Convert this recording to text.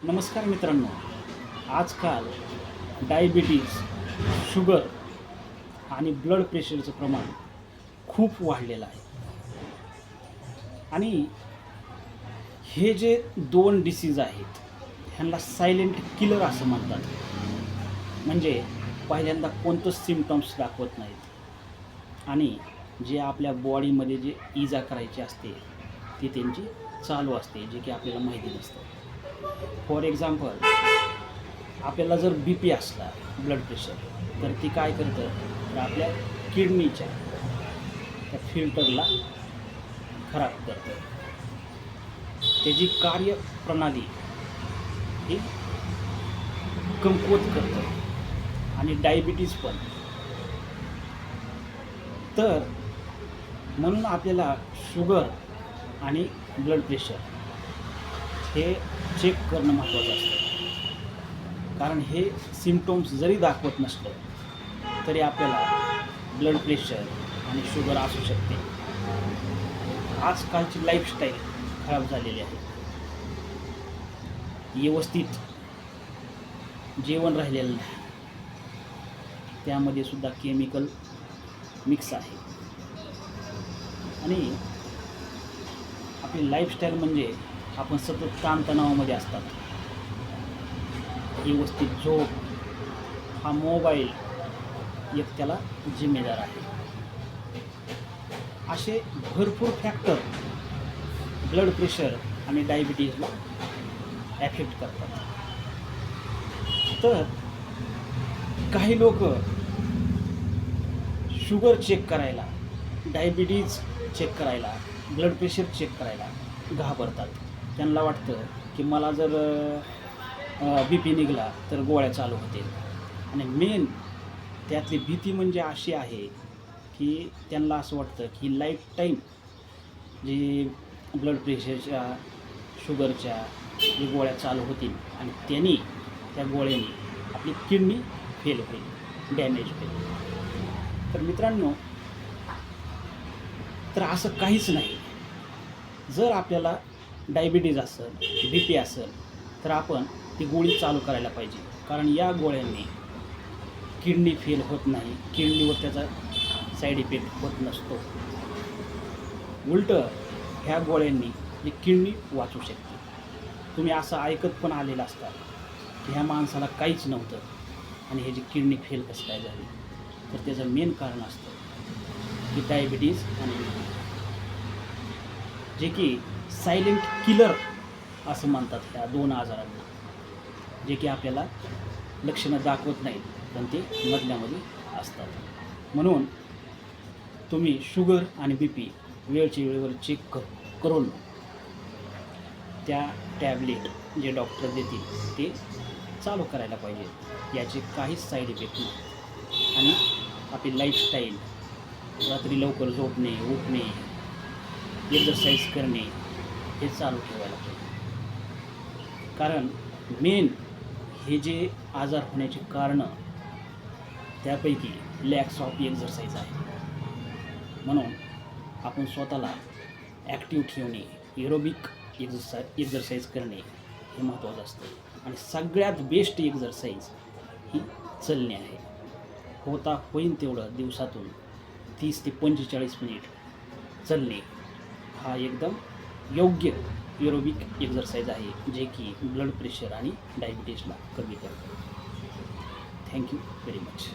नमस्कार मित्रांनो, आजकाल डायबिटीज, शुगर आणि ब्लड प्रेशरचं प्रमाण खूप वाढलेलं आहे. आणि हे जे दोन डिसीज आहेत ह्यांना सायलेंट किलर असं म्हणतात. म्हणजे पहिल्यांदा कोणतंच सिम्पटम्स दाखवत नाहीत आणि जे आपल्या बॉडीमध्ये जे इजा करायची असते ती त्यांची चालू असते, जे की आपल्याला माहिती नसतं. फॉर एक्झाम्पल, आपल्याला जर बी पी असला, ब्लड प्रेशर, तर ती काय करतं, तर आपल्या किडनीच्या त्या फिल्टरला खराब करतं. त्याची कार्यप्रणाली ही कमकुवत करतं. आणि डायबिटीज पण. तर म्हणून आपल्याला शुगर आणि ब्लड प्रेशर हे चेक करणं महत्त्वाचं असतं. कारण हे सिम्पटम्स जरी दाखवत नसलं तरी आपल्याला ब्लड प्रेशर आणि शुगर असू शकते. आजकालची लाईफस्टाईल खराब झालेली आहे. व्यवस्थित जेवण राहिलेलं नाही, त्यामध्ये सुद्धा केमिकल मिक्स आहे. आणि आपली लाईफस्टाईल म्हणजे आपण सतत ताणतणावामध्ये असतात. व्यवस्थित झोप, हा मोबाईल एक त्याला जिम्मेदार आहे. असे भरपूर फॅक्टर ब्लड प्रेशर आणि डायबिटीजला ॲफेक्ट करतात. तर काही लोक शुगर चेक करायला, डायबिटीज चेक करायला, ब्लड प्रेशर चेक करायला घाबरतात. त्यांना वाटतं की मला जर बी पी निघाला तर गोळ्या चालू होतील. आणि मेन त्यातली भीती म्हणजे अशी आहे की त्यांना असं वाटतं की लाईफ टाईम जी ब्लड प्रेशरच्या, शुगरच्या जे गोळ्या चालू होतील आणि त्यांनी त्या गोळ्यांनी आपली किडनी फेल होईल, डॅमेज होईल. तर मित्रांनो, तर असं काहीच नाही. जर आपल्याला डायबिटीज असेल, बी पी असेल, तर आपण ती गोळी चालू करायला पाहिजे. कारण या गोळ्यांनी किडनी फेल होत नाही, किडनीवर त्याचा साईड इफेक्ट होत नसतो. उलटं ह्या गोळ्यांनी जी किडनी वाचू शकते. तुम्ही असं ऐकत पण आलेलं असतात की ह्या माणसाला काहीच नव्हतं आणि ह्याची किडनी फेल कसं काय झाली. तर त्याचं मेन कारण असतं की डायबिटीज आणि जे की सायलेंट किलर असं म्हणतात ह्या दोन आजारांना, जे की आपल्याला लक्षणं दाखवत नाहीत पण ते मधल्यामध्ये असतात. म्हणून तुम्ही शुगर आणि बी पी वेळच्या वेळेवर चेक करून त्या टॅबलेट जे डॉक्टर देतील ते चालू करायला पाहिजे. याचे काहीच साईड इफेक्ट नाही. आणि आपली लाईफस्टाईल, रात्री लवकर झोपणे, उठणे, एक्सरसाइज करणे हे चालू ठेवायला पाहिजे. कारण मेन हे जे आजार होण्याची कारणं त्यापैकी लॅक्स ऑफ एक्सरसाइज आहे. म्हणून आपण स्वतःला ॲक्टिव्ह ठेवणे, एरोबिक एक्सरसाइज करणे हे महत्त्वाचं असतं. आणि सगळ्यात बेस्ट एक्सरसाइज ही चलणे आहे. होता होईन तेवढं दिवसातून 30 ते 45 मिनिट चलणे हा एकदम योग्य एरोबिक एक्सरसाइज आहे, जे की ब्लड प्रेशर आणि डायबिटीजला कमी करतो. Thank you very much.